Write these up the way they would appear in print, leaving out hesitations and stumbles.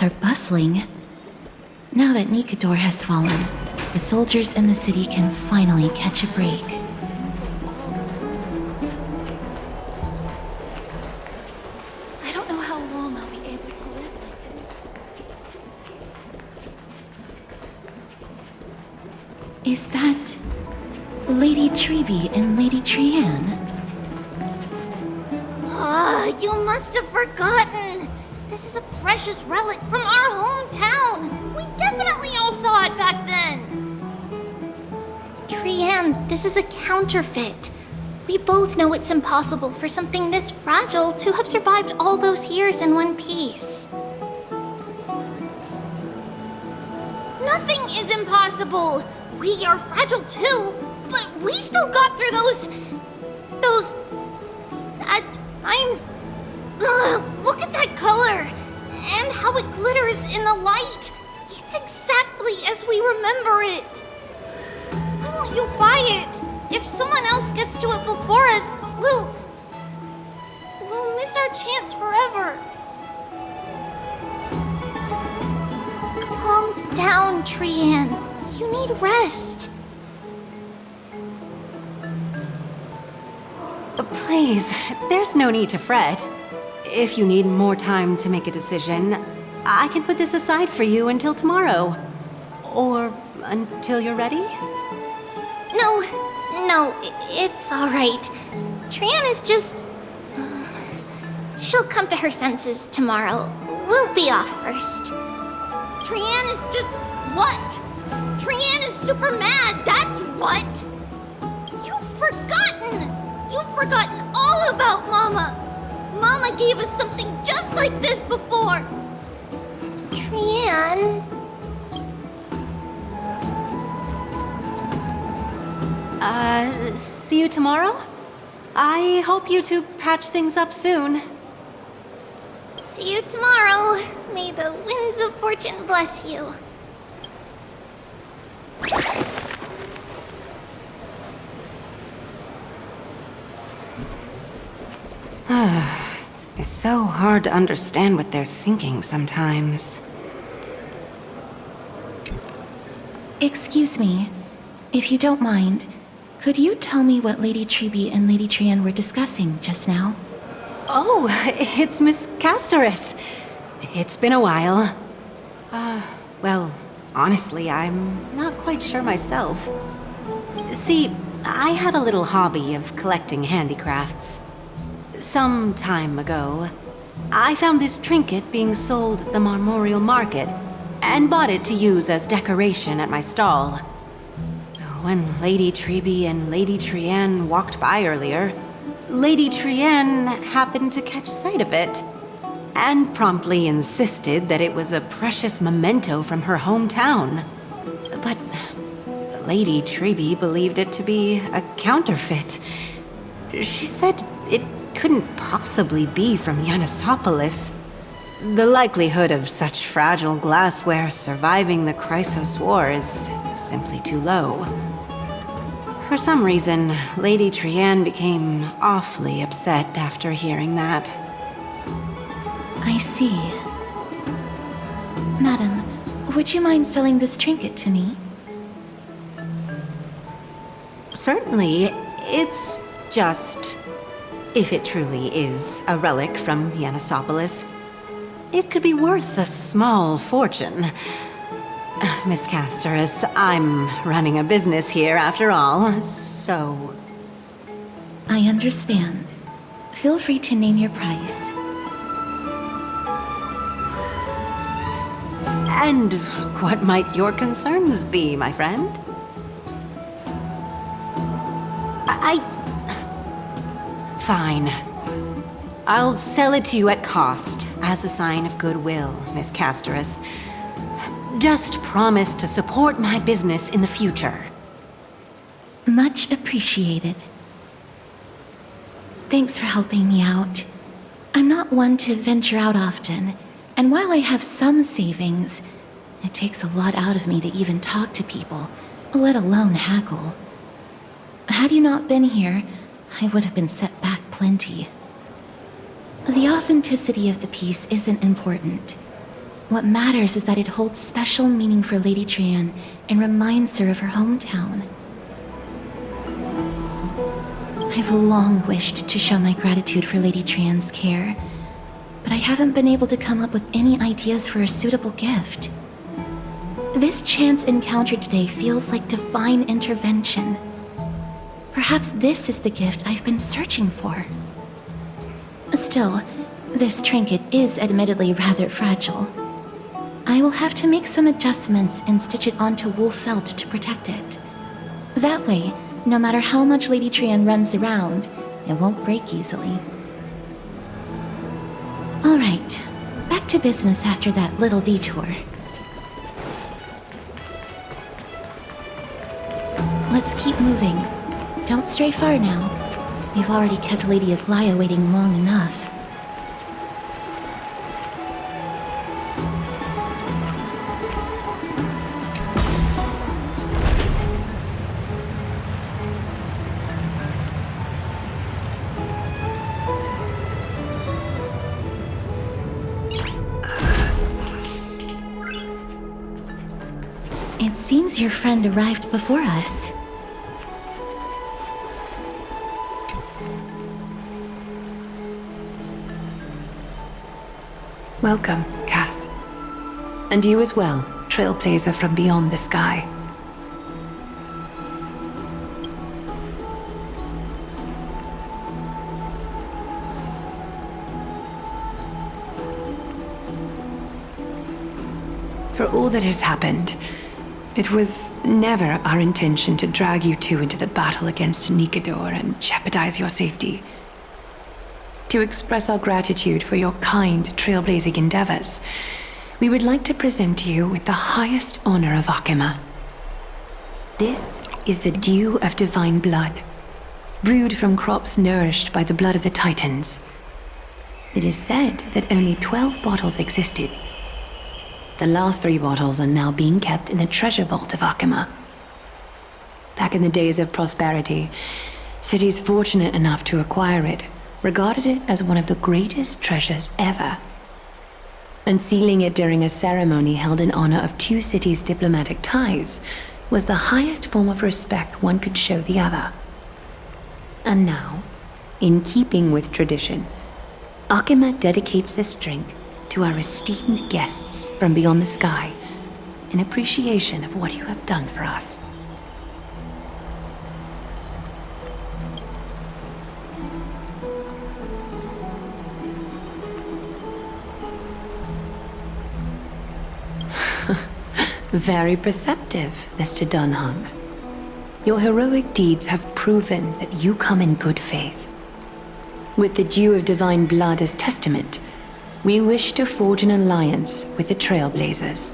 streets are bustling. Now that Nikador has fallen, the soldiers in the city can finally catch a break. I don't know how long I'll be able to live like this. Is that Lady Treby and Lady Trianne? You must have forgotten. This is a precious relic from our hometown. We definitely all saw it back then. Trianne, this is a counterfeit. We both know it's impossible for something this fragile to have survived all those years in one piece. Nothing is impossible. We are fragile too, but we still got through those sad times. Ugh, look at that color and how it glitters in the light. It's exactly as we remember it. Why won't you buy it? If someone else gets to it before us, we'll miss our chance forever. Calm down, Trianne. You need rest. Please, there's no need to fret. If you need more time to make a decision, I can put this aside for you until tomorrow. Or until you're ready? No, it's alright. Trianne is just... She'll come to her senses tomorrow. We'll be off first. Trianne is just... what? Trianne is super mad, that's what! You've forgotten all about Mama! Mama gave us something just like this before! Trianne... See you tomorrow? I hope you two patch things up soon. See you tomorrow. May the winds of fortune bless you. It's so hard to understand what they're thinking sometimes. Excuse me, if you don't mind, could you tell me what Lady Treby and Lady Trianne were discussing just now? Oh, it's Miss Castorice. It's been a while. Well, honestly, I'm not quite sure myself. See, I have a little hobby of collecting handicrafts. Some time ago, I found this trinket being sold at the Memorial Market and bought it to use as decoration at my stall. When Lady Treby and Lady Trianne walked by earlier, Lady Trianne happened to catch sight of it and promptly insisted that it was a precious memento from her hometown. But Lady Treby believed it to be a counterfeit. She said it couldn't possibly be from Yanisopolis. The likelihood of such fragile glassware surviving the Chrysos War is simply too low. For some reason, Lady Trianne became awfully upset after hearing that. I see. Madam, would you mind selling this trinket to me? Certainly. It's just... if it truly is a relic from Yanisopolis, it could be worth a small fortune. Miss Castorice, I'm running a business here after all, so... I understand. Feel free to name your price. And what might your concerns be, my friend? Fine. I'll sell it to you at cost, as a sign of goodwill, Miss Castorice. Just promise to support my business in the future. Much appreciated. Thanks for helping me out. I'm not one to venture out often, and while I have some savings, it takes a lot out of me to even talk to people, let alone haggle. Had you not been here, I would have been set back plenty. The authenticity of the piece isn't important. What matters is that it holds special meaning for Lady Trian and reminds her of her hometown. I've long wished to show my gratitude for Lady Trian's care, but I haven't been able to come up with any ideas for a suitable gift. This chance encounter today feels like divine intervention. Perhaps this is the gift I've been searching for. Still, this trinket is admittedly rather fragile. I will have to make some adjustments and stitch it onto wool felt to protect it. That way, no matter how much Lady Trian runs around, it won't break easily. Alright, back to business after that little detour. Let's keep moving. Don't stray far now. We've already kept Lady Aglaea waiting long enough. It seems your friend arrived before us. Welcome, Cass. And you as well, Trailblazer from beyond the sky. For all that has happened, it was never our intention to drag you two into the battle against Nikador and jeopardize your safety. To express our gratitude for your kind trailblazing endeavors, we would like to present you with the highest honor of Akima. This is the dew of divine blood, brewed from crops nourished by the blood of the Titans. It is said that only 12 bottles existed. The last 3 bottles are now being kept in the treasure vault of Akima. Back in the days of prosperity, cities fortunate enough to acquire it regarded it as one of the greatest treasures ever. Unsealing it during a ceremony held in honor of 2 cities' diplomatic ties was the highest form of respect one could show the other. And now, in keeping with tradition, Akima dedicates this drink to our esteemed guests from beyond the sky in appreciation of what you have done for us. Very perceptive, Mr. Dan Heng. Your heroic deeds have proven that you come in good faith. With the dew of divine blood as testament, we wish to forge an alliance with the Trailblazers.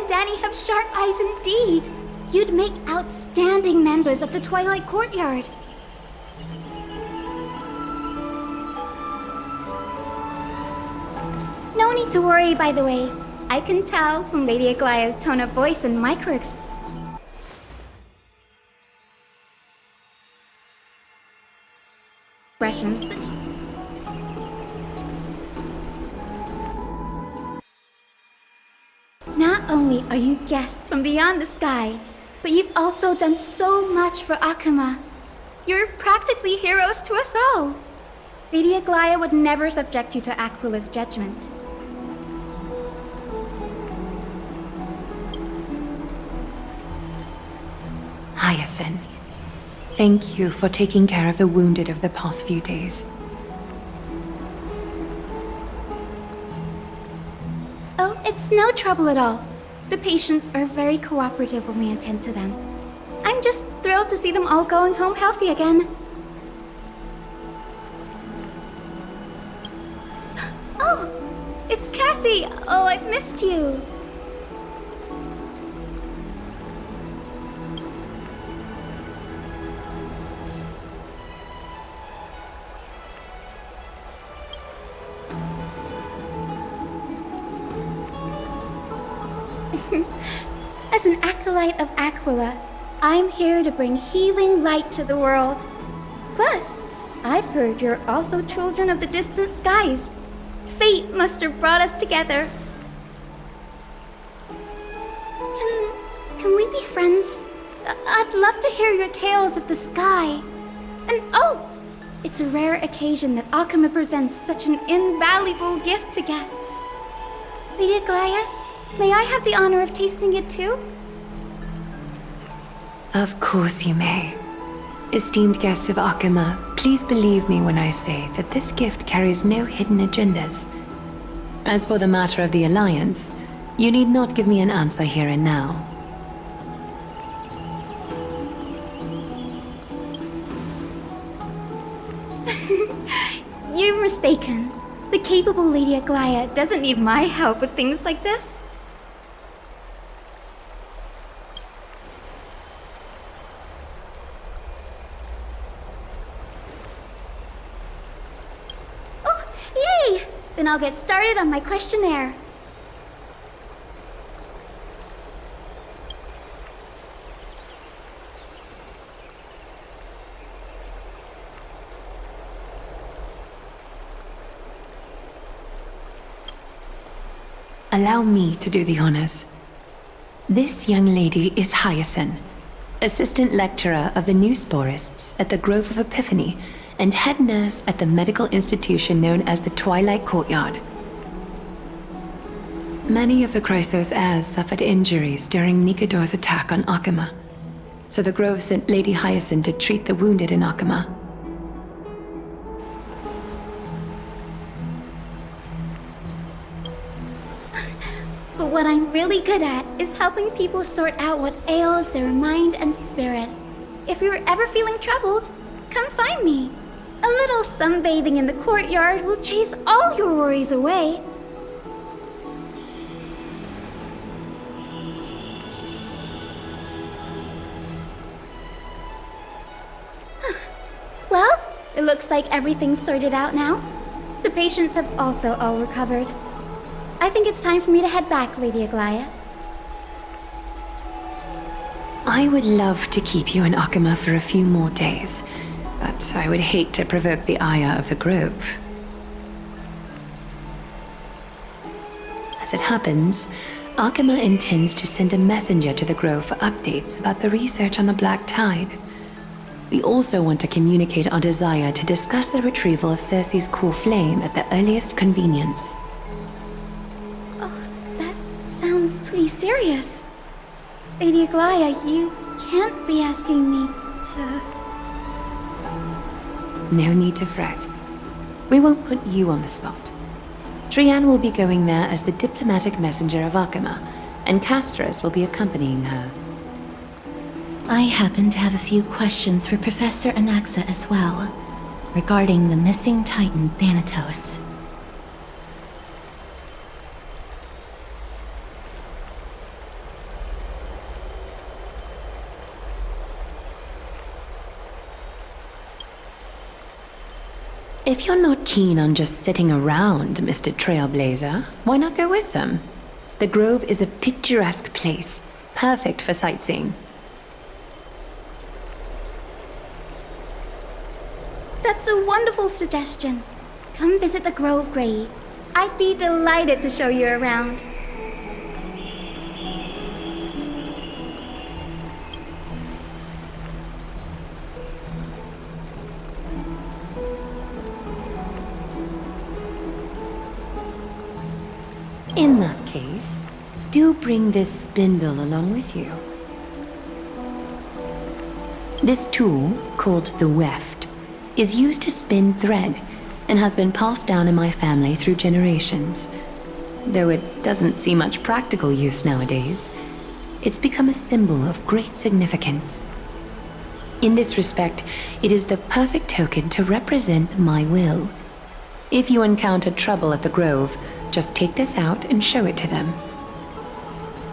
Danny have sharp eyes indeed. You'd make outstanding members of the Twilight Courtyard. No need to worry, by the way. I can tell from Lady Aglaea's tone of voice and micro-expressions that Not only are you guests from beyond the sky, but you've also done so much for Akima. You're practically heroes to us all. Lady Aglaea would never subject you to Aquila's judgment. Hyacine, thank you for taking care of the wounded of the past few days. Oh, it's no trouble at all. The patients are very cooperative when we attend to them. I'm just thrilled to see them all going home healthy again. Oh, it's Cassie! Oh, I've missed you. As an acolyte of Aquila, I'm here to bring healing light to the world. Plus, I've heard you're also children of the distant skies. Fate must have brought us together. Can we be friends? I'd love to hear your tales of the sky. And oh, it's a rare occasion that Aglaea presents such an invaluable gift to guests. Lady Aglaea, may I have the honor of tasting it too? Of course you may. Esteemed guests of Aglaea, please believe me when I say that this gift carries no hidden agendas. As for the matter of the Alliance, you need not give me an answer here and now. You're mistaken. The capable Lady Aglaea doesn't need my help with things like this. Then I'll get started on my questionnaire. Allow me to do the honors. This young lady is Hyacine, assistant lecturer of the new sporists at the Grove of Epiphany, and head nurse at the medical institution known as the Twilight Courtyard. Many of the Chrysos heirs suffered injuries during Nikador's attack on Aglaea, so the Grove sent Lady Hyacine to treat the wounded in Aglaea. But what I'm really good at is helping people sort out what ails their mind and spirit. If you're ever feeling troubled, come find me. A little sunbathing in the courtyard will chase all your worries away. Well, it looks like everything's sorted out now. The patients have also all recovered. I think it's time for me to head back, Lady Aglaea. I would love to keep you in Aglaea for a few more days, but I would hate to provoke the ire of the Grove. As it happens, Aglaea intends to send a messenger to the Grove for updates about the research on the Black Tide. We also want to communicate our desire to discuss the retrieval of Circe's core flame at the earliest convenience. Oh, that sounds pretty serious. Lady Aglaea, you can't be asking me to... No need to fret. We won't put you on the spot. Trianne will be going there as the diplomatic messenger of Aglaea, and Castorice will be accompanying her. I happen to have a few questions for Professor Anaxa as well, regarding the missing Titan Thanatos. If you're not keen on just sitting around, Mr. Trailblazer, why not go with them? The Grove is a picturesque place, perfect for sightseeing. That's a wonderful suggestion. Come visit the Grove, Grey. I'd be delighted to show you around. In that case, do bring this spindle along with you. This tool, called the weft, is used to spin thread and has been passed down in my family through generations. though it doesn't see much practical use nowadays. It's become a symbol of great significance. In this respect, it is the perfect token to represent my will. If you encounter trouble at the Grove, just take this out and show it to them.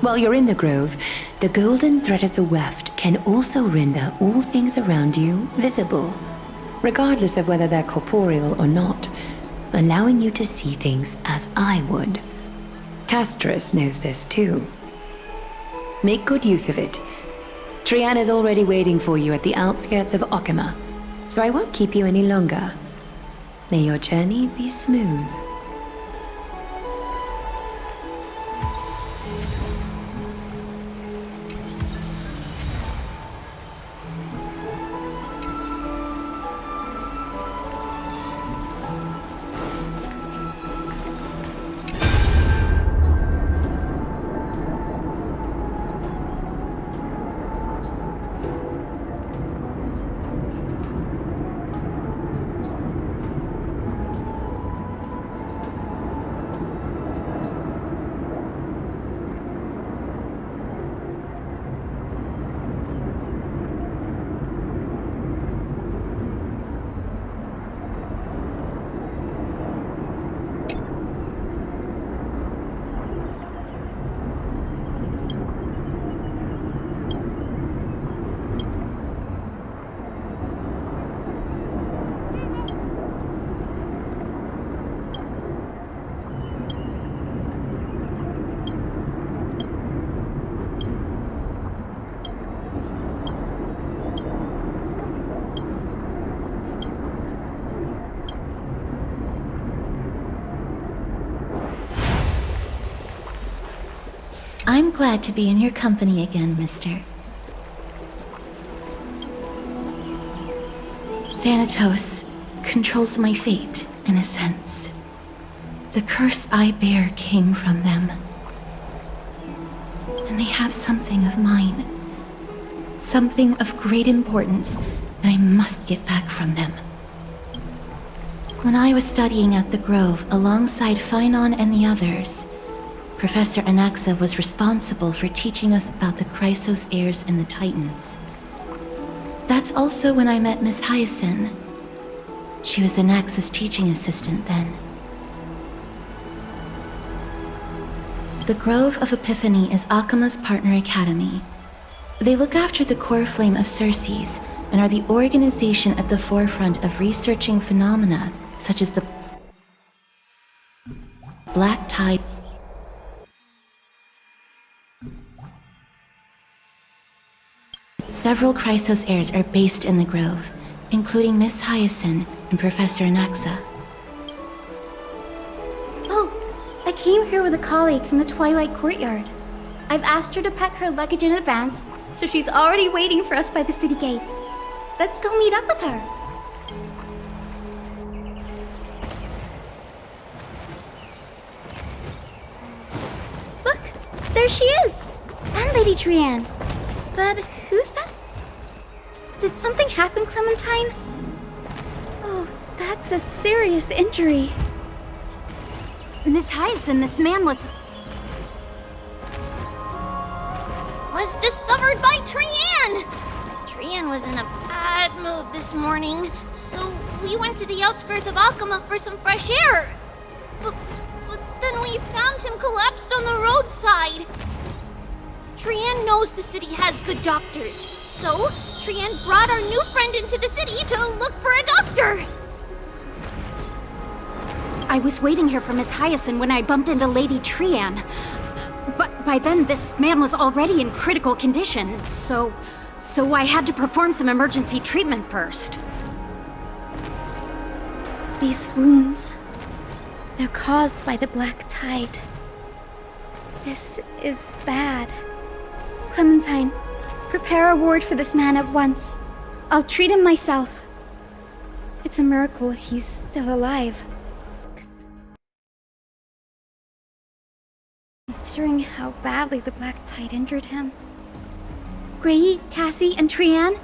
While you're in the Grove, the golden thread of the weft can also render all things around you visible, regardless of whether they're corporeal or not, allowing you to see things as I would. Castorice knows this too. Make good use of it. Trian is already waiting for you at the outskirts of Okima, so I won't keep you any longer. May your journey be smooth. I'm glad to be in your company again, mister. Thanatos controls my fate, in a sense. The curse I bear came from them. And they have something of mine. Something of great importance that I must get back from them. When I was studying at the Grove alongside Phynon and the others, Professor Anaxa was responsible for teaching us about the Chrysos heirs and the Titans. That's also when I met Miss Hyacine. She was Anaxa's teaching assistant then. The Grove of Epiphany is Akima's partner academy. They look after the core flame of Circes and are the organization at the forefront of researching phenomena such as the Black Tide. Several Chrysos heirs are based in the Grove, including Miss Hyacine and Professor Anaxa. Oh, I came here with a colleague from the Twilight Courtyard. I've asked her to pack her luggage in advance, so she's already waiting for us by the city gates. Let's go meet up with her. Look, there she is! And Lady Trian. But who's that? Did something happen, Clementine? Oh, that's a serious injury. Miss Hyacine, this man was discovered by Trian! Trian was in a bad mood this morning, so we went to the outskirts of Akima for some fresh air. But then we found him collapsed on the roadside. Trian knows the city has good doctors, so Trian brought our new friend into the city to look for a doctor. I was waiting here for Miss Hyacine when I bumped into Lady Trian. But by then, this man was already in critical condition, so I had to perform some emergency treatment first. These wounds, they're caused by the Black Tide. This is bad. Clementine, prepare a ward for this man at once. I'll treat him myself. It's a miracle he's still alive. Considering how badly the Black Tide injured him. Grey, Cassie, and Trian,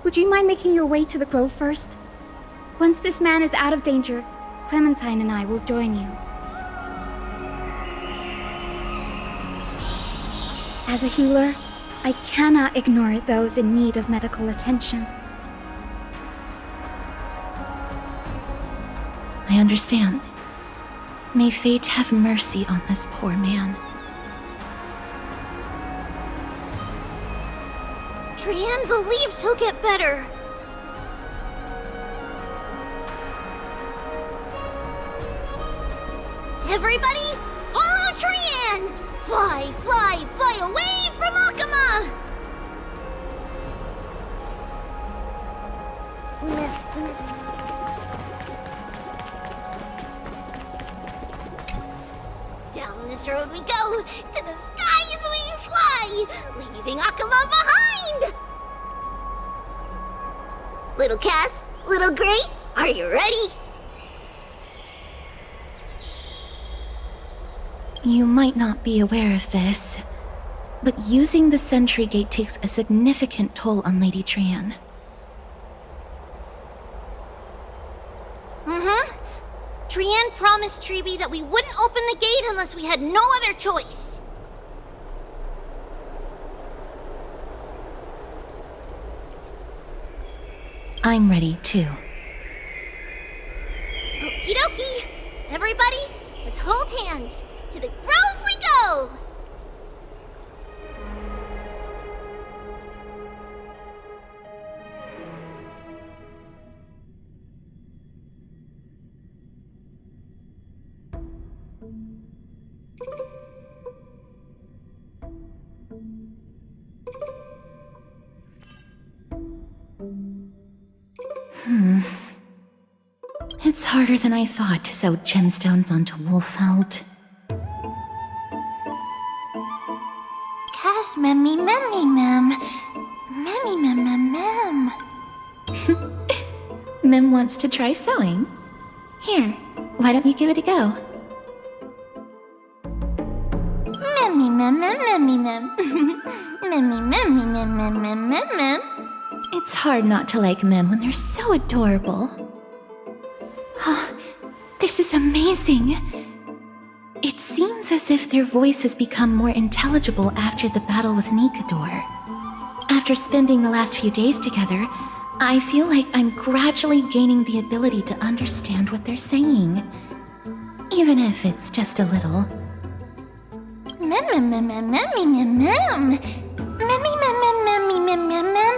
would you mind making your way to the Grove first? Once this man is out of danger, Clementine and I will join you. As a healer, I cannot ignore those in need of medical attention. I understand. May fate have mercy on this poor man. Trian believes he'll get better. Everybody, follow Trian! Fly, fly, fly away from Aglaea! Down this road we go, to the skies we fly, leaving Aglaea behind! Little Cass, little Gray, are you ready? You might not be aware of this, but using the Sentry Gate takes a significant toll on Lady Trian. Trian promised Treeby that we wouldn't open the gate unless we had no other choice. I'm ready, too. Okie dokie! Everybody, let's hold hands. To the grove we go! It's harder than I thought to sew gemstones onto Wolfeld. Cass memmy memmy mem. Memmy mem mem mem. Mem wants to try sewing. Here, why don't you give it a go? Memmy mem mem memmy mem. Memmy memmy mem mem mem mem mem. It's hard not to like Mem when they're so adorable. Oh, this is amazing! It seems as if their voice has become more intelligible after the battle with Nikador. After spending the last few days together, I feel like I'm gradually gaining the ability to understand what they're saying. Even if it's just a little. Mem mem mem mem memmy mem mem. Memmy mem mem memmy mem mem mem.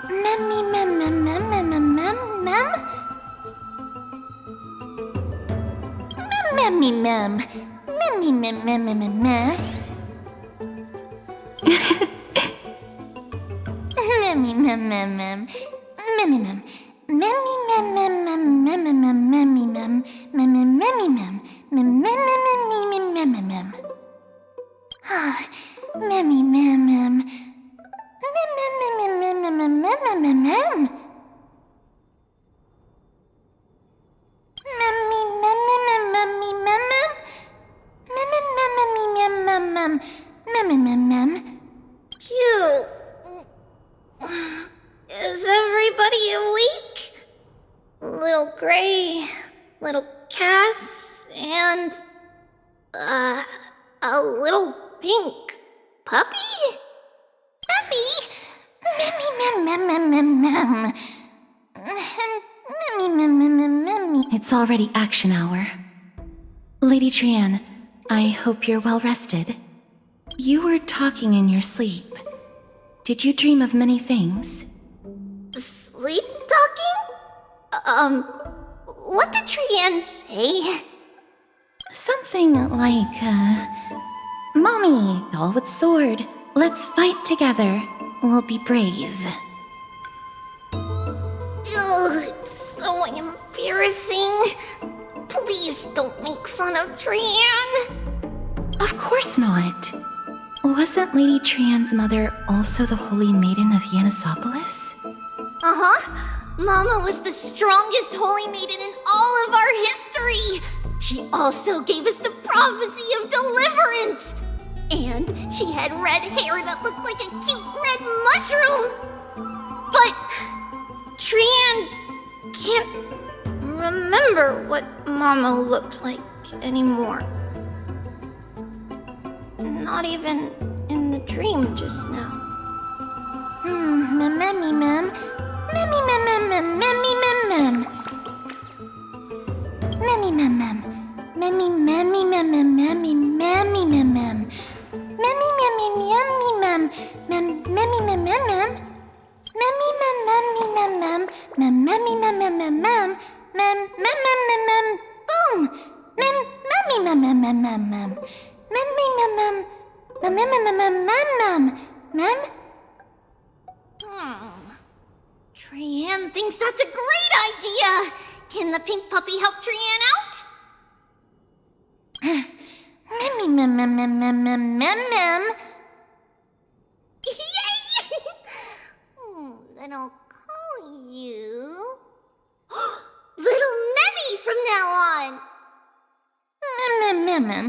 Memmy mem mem mem mem mem mem mem. Memmy mem. Memmy mem mem mem mem mem. Memmy mem mem mem. Memmy mem. Memmy mem mem mem mem mem mem memmy mem. Memmy memmy mem. Mem mem mem mem mem mem mem. Ah, memmy mem mem. Mem mem mem mem mem mem mem mem mem. Memmy mem mem memmy mem mem. Mem mem memmy mem mem mem. Mem mem mem. Cute. Is everybody awake? Little Gray, little Cass, and a little pink puppy? Puppy? Memmy mem mem mem mem mem. Memmy mem mem mem memmy. It's already action hour. Lady Trian, I hope you're well rested. You were talking in your sleep. Did you dream of many things? Sleep talking? What did Trian say? Something like, Mommy, doll with sword, let's fight together. We'll be brave. Ugh, it's so embarrassing. Please don't make fun of Trian. Of course not. Wasn't Lady Trian's mother also the Holy Maiden of Yanisopolis? Mama was the strongest holy maiden in all of our history. She also gave us the prophecy of deliverance. And she had red hair that looked like a cute red mushroom. But Trian can't remember what Mama looked like anymore. Not even in the dream just now. Mammy mem. Mammy mem mem mem mammy mem mem. Mammy mem mem. Mammy mammy mem mem mammy mammy mem mem. Mammy mammy yummy mem. Mem mammy mem mem mem. Mammy mem mammy mem mem. Mem mammy mem mem mem mem. Mem mem mem mem mem. Boom. Mem mammy mem mem mem mem mem. Mammy mem mem. Mem mem mem mem mem mem. Mem. Trianne thinks that's a great idea! Can the pink puppy help Trianne out? Memmy mem mem mem mem mem mem mem. Yay! Then I'll call you Little Memmy from now on. Mem mem mem mem.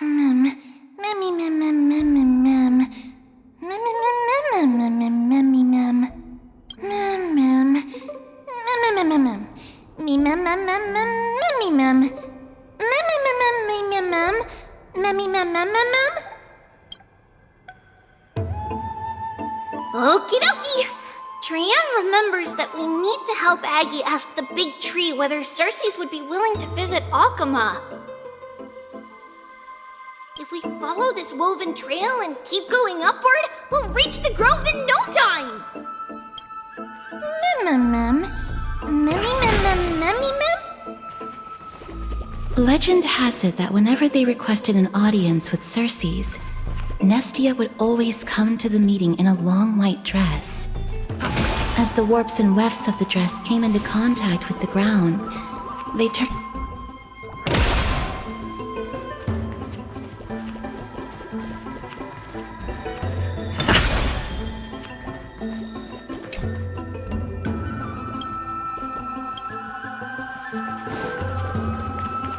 Mem. Memmy mem mem mem mem mem. Mem mem mem mem mem mem mem memmy mem. Mem mem. Mem mem mem mem mem. Me mem mem mem mem memmy mem. Mem mem mem mem me mem mem. Memmy mem mem mem mem. Okie dokie. Trianne remembers that we need to help Aggie ask the big tree whether Circes would be willing to visit Algaea. If we follow this woven trail and keep going upward, we'll reach the grove in no time! Mem. Memmy mem mem memmy mem? Legend has it that whenever they requested an audience with Circes, Nestia would always come to the meeting in a long white dress. As the warps and wefts of the dress came into contact with the ground, they turned...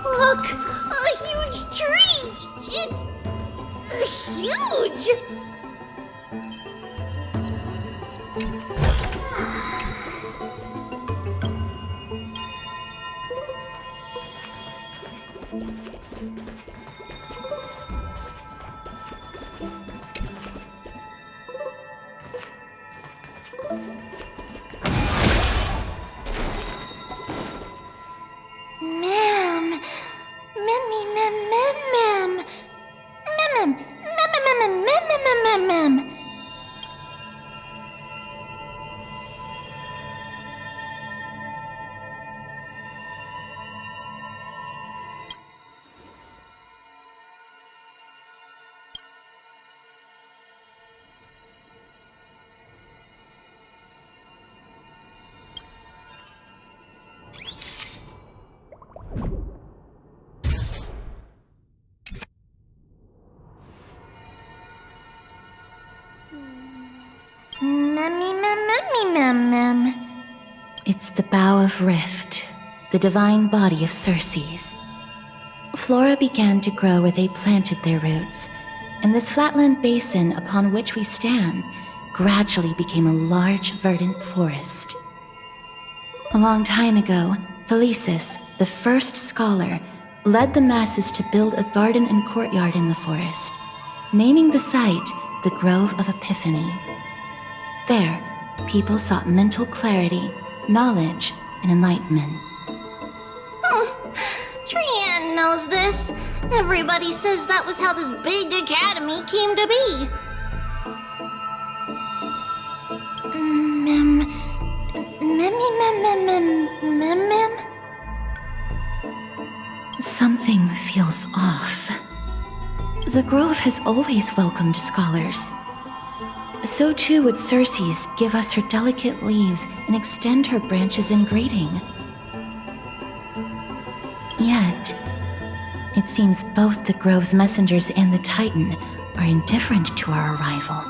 Look! A huge tree! It's... huge! Ma'am. Memmy mem mem mem. Mem mem mem mem mem mem mem mem mem. Memmy mem memmy mem mem. It's the bough of Rift, the divine body of Circes. Flora began to grow where they planted their roots, and this flatland basin upon which we stand gradually became a large verdant forest. A long time ago, Thelesis, the first scholar, led the masses to build a garden and courtyard in the forest, naming the site the Grove of Epiphany. There, people sought mental clarity, knowledge, and enlightenment. Trianne knows this. Everybody says that was how this big academy came to be. Mem. Something feels off. The Grove has always welcomed scholars. So too would Circes give us her delicate leaves and extend her branches in greeting. Yet, it seems both the Grove's messengers and the Titan are indifferent to our arrival.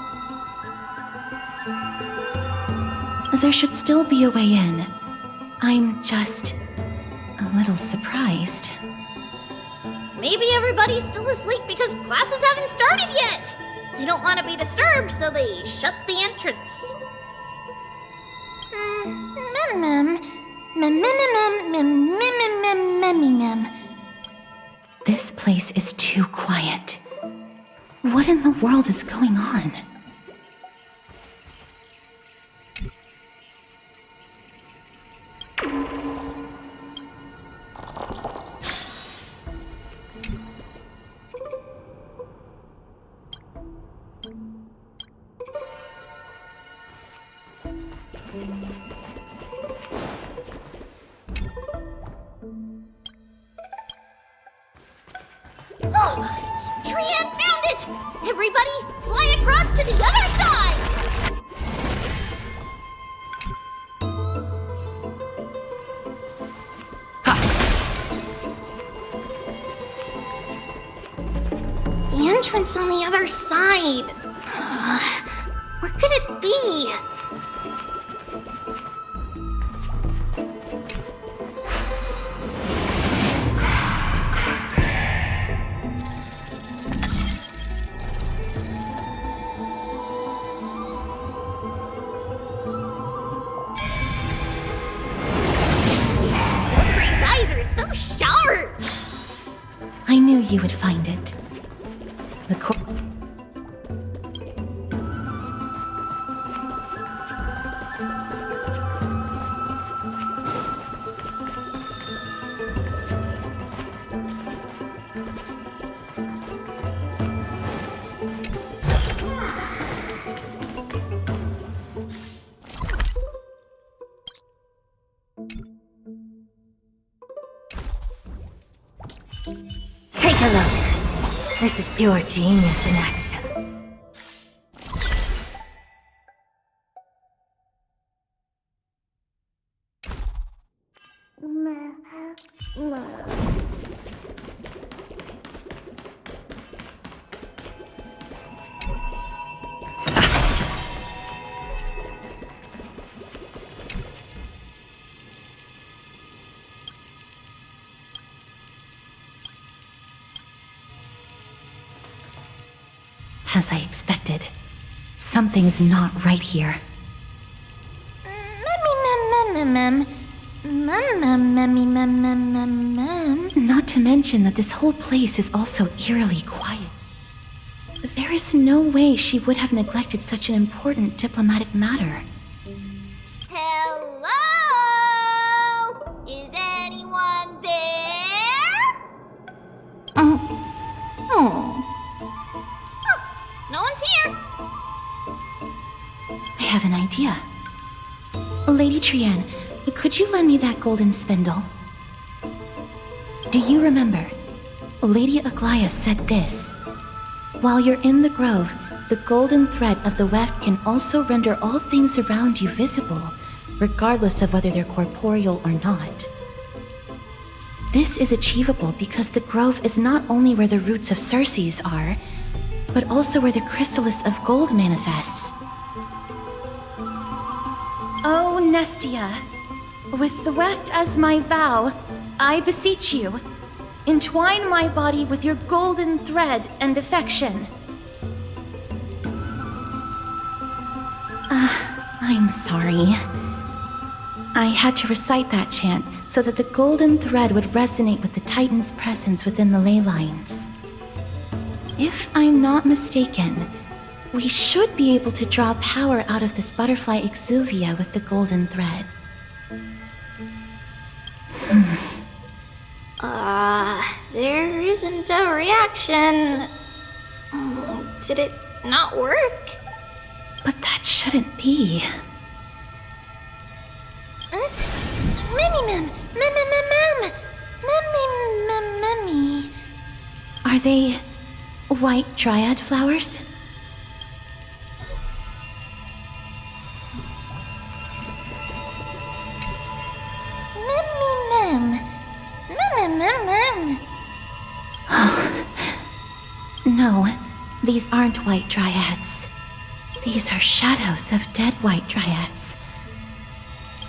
There should still be a way in. I'm just a little surprised. Maybe everybody's still asleep because classes haven't started yet. They don't want to be disturbed, so they shut the entrance. This place is too quiet. What in the world is going on? Trian found it! Everybody, fly across to the other side! The entrance on the other side. Where could it be? I knew you would find it. Take a look. This is pure genius in action. As I expected, something's not right here. Not to mention that this whole place is also eerily quiet. There is no way she would have neglected such an important diplomatic matter. Hello? Is anyone there? No one's here. I have an idea. Lady Trian, could you lend me that golden spindle? Do you remember? Lady Aglaea said this. While you're in the grove, the golden thread of the weft can also render all things around you visible, regardless of whether they're corporeal or not. This is achievable because the grove is not only where the roots of Circes are, but also where the chrysalis of gold manifests. Oh, Nestia, with the weft as my vow, I beseech you, entwine my body with your golden thread and affection. I'm sorry. I had to recite that chant so that the golden thread would resonate with the Titan's presence within the ley lines. If I'm not mistaken, we should be able to draw power out of this butterfly exuvia with the golden thread. There isn't a reaction. Did it not work? But that shouldn't be. Are they white dryad flowers? No, these aren't white dryads. These are shadows of dead white dryads.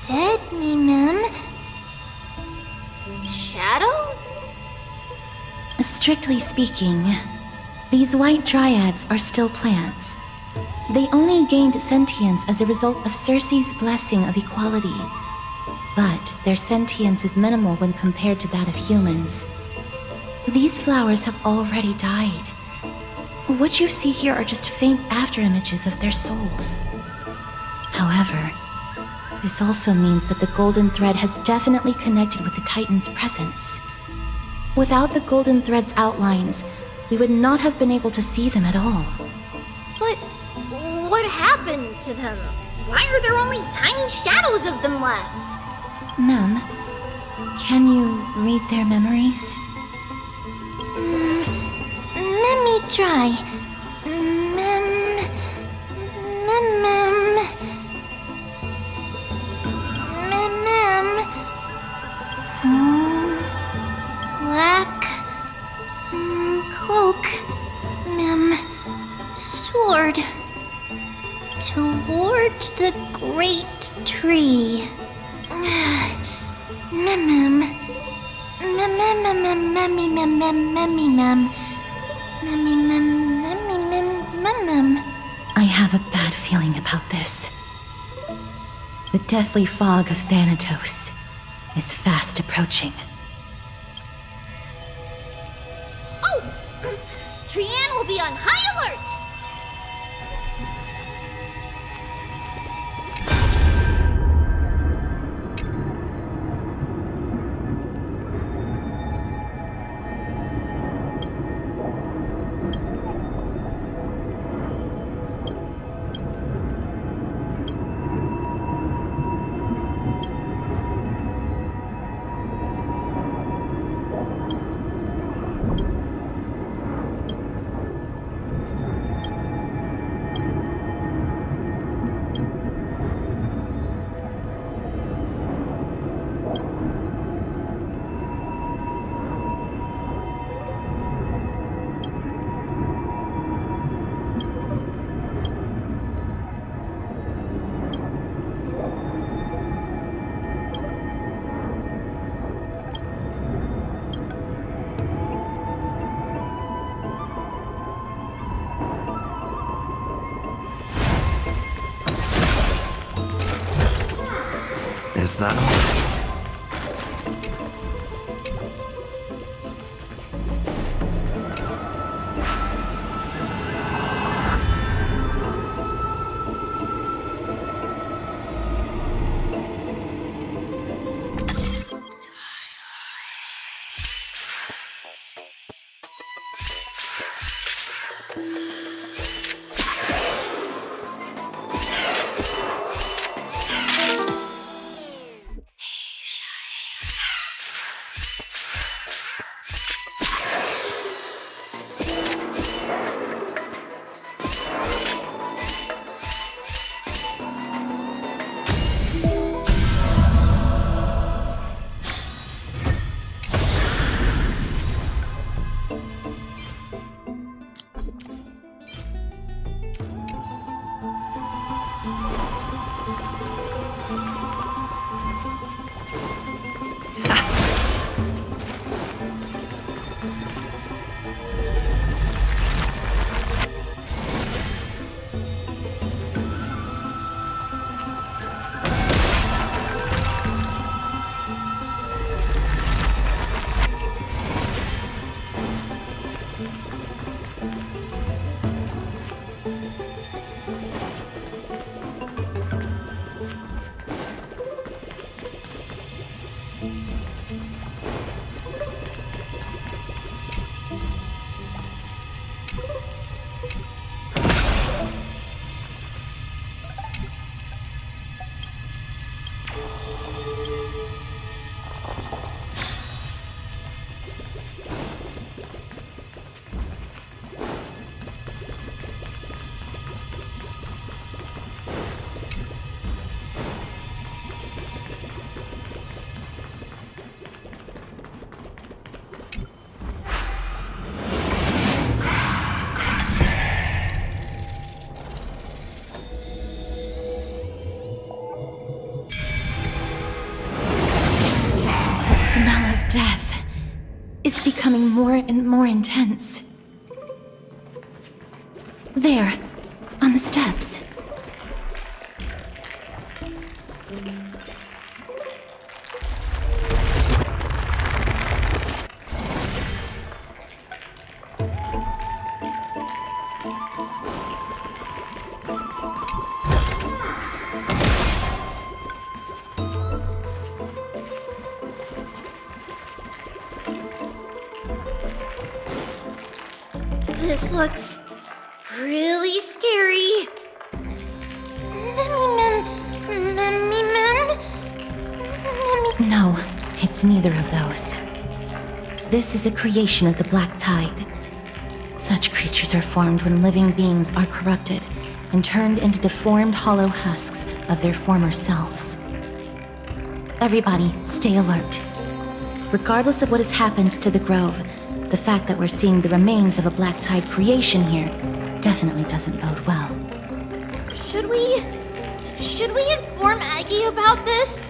Dead, ma'am. Shadow? Strictly speaking, these white dryads are still plants. They only gained sentience as a result of Circe's blessing of equality. But their sentience is minimal when compared to that of humans. These flowers have already died. What you see here are just faint afterimages of their souls. However, this also means that the golden thread has definitely connected with the Titan's presence. Without the golden thread's outlines, we would not have been able to see them at all. But what happened to them? Why are there only tiny shadows of them left? Ma'am, can you read their memories? Let me try. Black cloak, sword toward the great tree. I have a bad feeling about this. The deathly fog of Thanatos is fast approaching. Oh! Trian will be on high alert! Is that all? Death is becoming more and more intense. There, on the steps. This looks really scary. No, it's neither of those. This is a creation of the Black Tide. Such creatures are formed when living beings are corrupted and turned into deformed hollow husks of their former selves. Everybody, stay alert. Regardless of what has happened to the Grove, the fact that we're seeing the remains of a Black Tide creation here definitely doesn't bode well. Should we inform Aggie about this?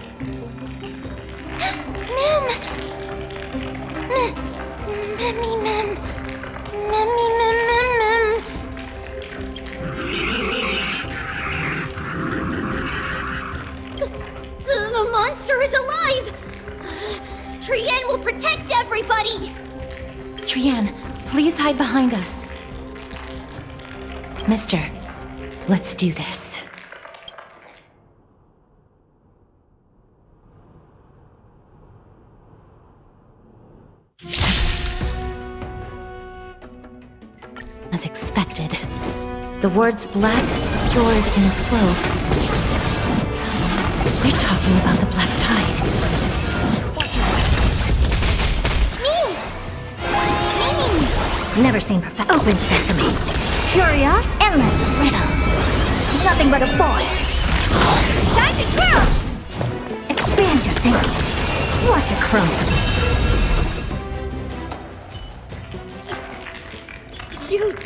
The monster is alive! Trian will protect everybody! Trian, please hide behind us. Mister, let's do this. As expected, the words black, sword, and cloak. They're talking about the Black Tide. Never seen perfect. Open sesame. Curious, endless riddle. Nothing but a boy. Time to twirl! Expand your thinking. Watch it crumble. You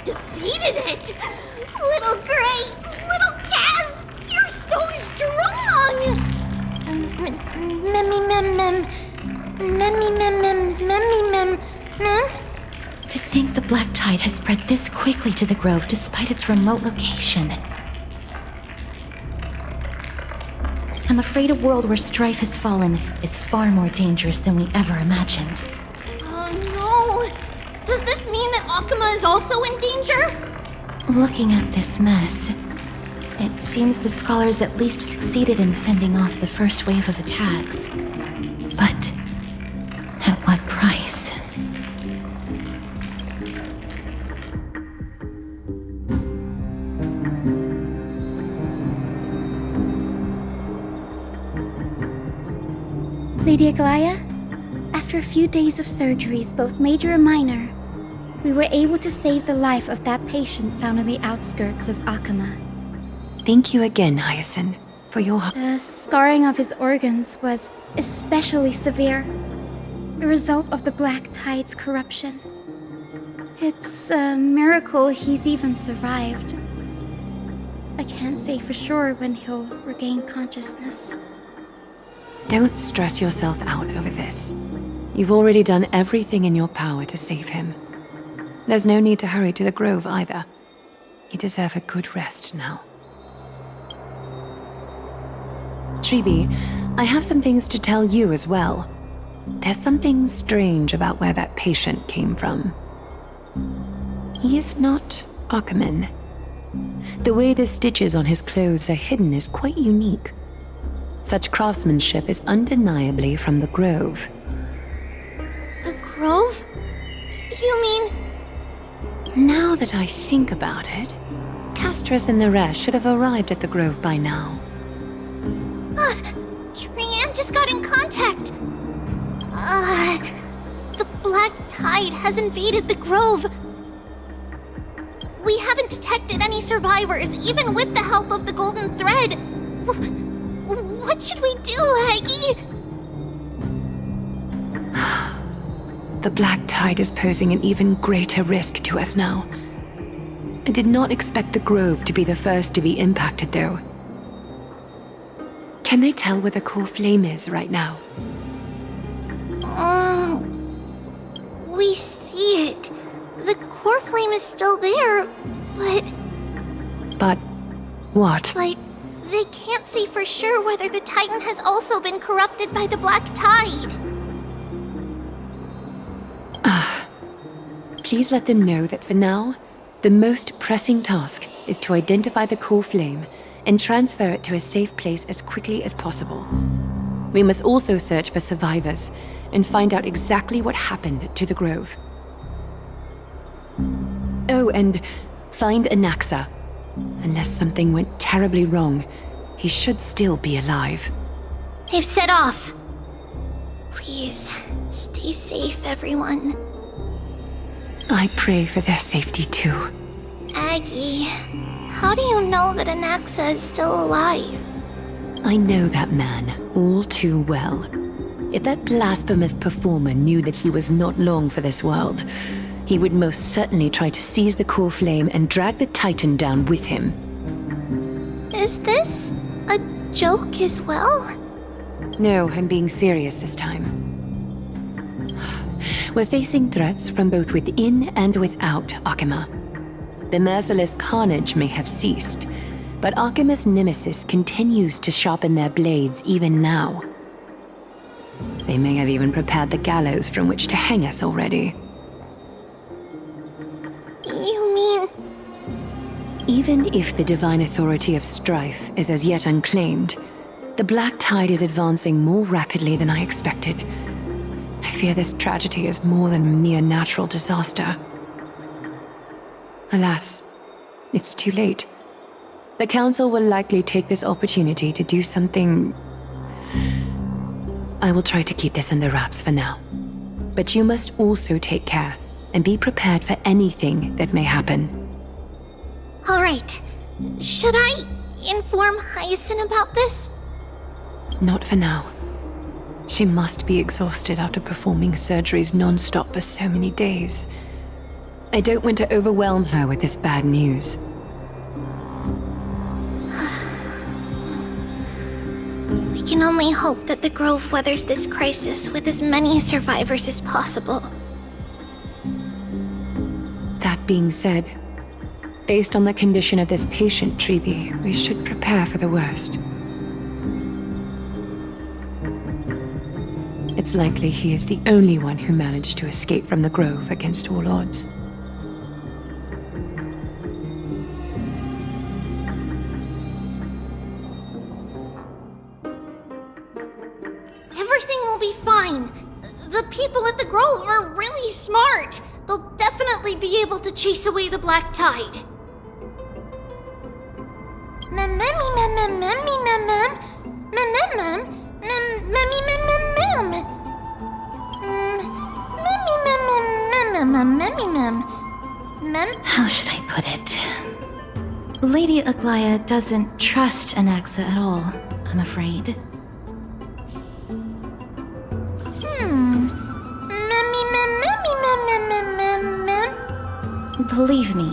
defeated it! Little Gray! Little Kaz! You're so strong! To think the Black Tide has spread this quickly to the Grove despite its remote location. I'm afraid a world where strife has fallen is far more dangerous than we ever imagined. Oh no! Does this mean that Akuma is also in danger? Looking at this mess, it seems the scholars at least succeeded in fending off the first wave of attacks. But at what price? Lady Aglaea, after a few days of surgeries, both major and minor, we were able to save the life of that patient found on the outskirts of Akuma. Thank you again, Hyacine, for your... The scarring of his organs was especially severe, a result of the Black Tide's corruption. It's a miracle he's even survived. I can't say for sure when he'll regain consciousness. Don't stress yourself out over this. You've already done everything in your power to save him. There's no need to hurry to the Grove either. You deserve a good rest now. Treeby, I have some things to tell you as well. There's something strange about where that patient came from. He is not Akuman. The way the stitches on his clothes are hidden is quite unique. Such craftsmanship is undeniably from the Grove. The Grove? You mean... Now that I think about it, Castorice and the rest should have arrived at the Grove by now. Trian just got in contact! The Black Tide has invaded the Grove! We haven't detected any survivors, even with the help of the Golden Thread! What should we do, Aggie? The Black Tide is posing an even greater risk to us now. I did not expect the Grove to be the first to be impacted, though. Can they tell where the core flame is right now? We see it. The core flame is still there, but... But what? But they can't say for sure whether the Titan has also been corrupted by the Black Tide. Please let them know that for now, the most pressing task is to identify the core flame and transfer it to a safe place as quickly as possible. We must also search for survivors and find out exactly what happened to the Grove. Oh, and find Anaxa. Unless something went terribly wrong, he should still be alive. They've set off. Please, stay safe, everyone. I pray for their safety too. Aggie, how do you know that Anaxa is still alive? I know that man all too well. If that blasphemous performer knew that he was not long for this world, he would most certainly try to seize the core flame and drag the Titan down with him. Is this a joke as well? No, I'm being serious this time. We're facing threats from both within and without Akima. The merciless carnage may have ceased, but Akima's nemesis continues to sharpen their blades even now. They may have even prepared the gallows from which to hang us already. You mean... Even if the divine authority of strife is as yet unclaimed, the Black Tide is advancing more rapidly than I expected. I fear this tragedy is more than a mere natural disaster. Alas, it's too late. The Council will likely take this opportunity to do something... I will try to keep this under wraps for now. But you must also take care and be prepared for anything that may happen. All right. Should I inform Hyacine about this? Not for now. She must be exhausted after performing surgeries non-stop for so many days. I don't want to overwhelm her with this bad news. We can only hope that the Grove weathers this crisis with as many survivors as possible. That being said, based on the condition of this patient, Treeby, we should prepare for the worst. It's likely he is the only one who managed to escape from the Grove against all odds. Everything will be fine. The people at the Grove are really smart. They'll definitely be able to chase away the Black Tide. How should I put it? Lady Aglaea doesn't trust Anaxa at all, I'm afraid. Believe me,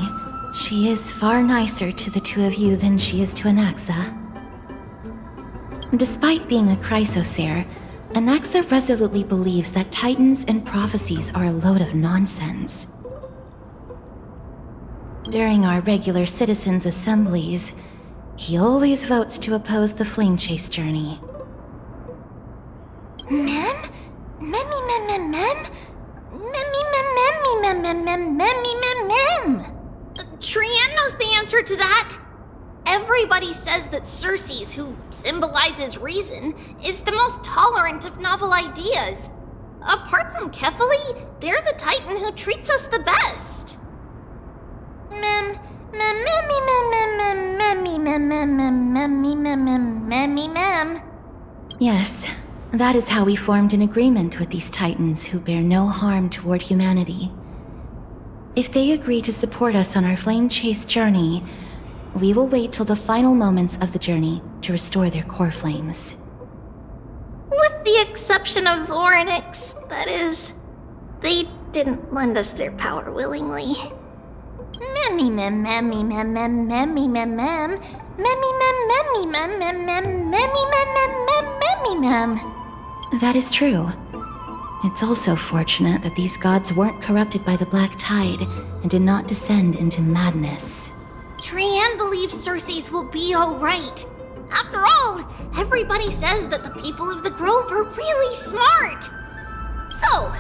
she is far nicer to the two of you than she is to Anaxa. Despite being a chrysosaur, Anaxa resolutely believes that titans and prophecies are a load of nonsense. During our regular citizens' assemblies, he always votes to oppose the flame chase journey. Trian knows the answer to that. Everybody says that Circes, who symbolizes reason, is the most tolerant of novel ideas. Apart from Kefali, they're the Titan who treats us the best. Yes, that is how we formed an agreement with these Titans who bear no harm toward humanity. If they agree to support us on our flame chase journey, we will wait till the final moments of the journey to restore their core flames. With the exception of Orynyx, that is. They didn't lend us their power willingly. That is true. It's also fortunate that these gods weren't corrupted by the Black Tide and did not descend into madness. Trian believes Circes will be alright. After all, everybody says that the people of the Grove are really smart. So,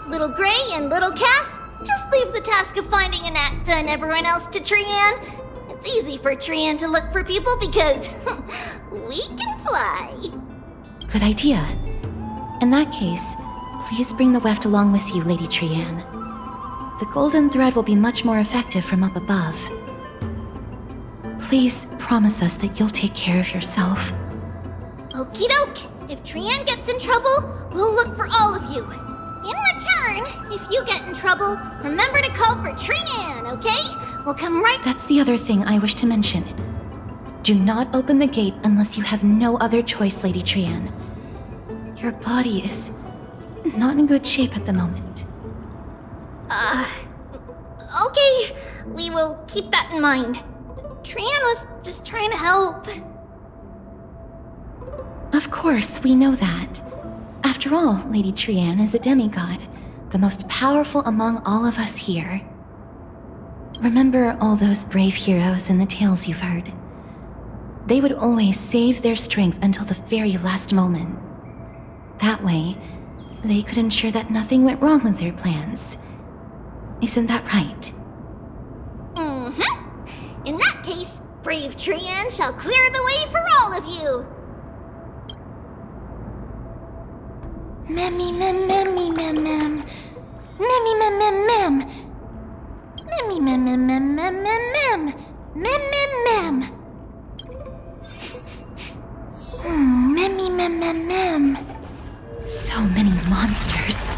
Little Gray and Little Cass, just leave the task of finding Anaxa and everyone else to Trian. It's easy for Trian to look for people because we can fly. Good idea. In that case, please bring the weft along with you, Lady Trian. The golden thread will be much more effective from up above. Please promise us that you'll take care of yourself. Okie doke. If Trian gets in trouble, we'll look for all of you. In return, if you get in trouble, remember to call for Trian, okay? We'll come right— That's the other thing I wish to mention. Do not open the gate unless you have no other choice, Lady Trian. Your body is not in good shape at the moment. Okay. We will keep that in mind. Trian was just trying to help. Of course, we know that. After all, Lady Trian is a demigod, the most powerful among all of us here. Remember all those brave heroes in the tales you've heard. They would always save their strength until the very last moment. That way, they could ensure that nothing went wrong with their plans. Isn't that right? Mm-hmm. In that case, brave Trian shall clear the way for all of you. Memmy mem memmy mem mem. Memmy mem mem mem. Memmy mem mem mem mem mem mem. Mem mem mem. Memmy mem mem mem. So many monsters.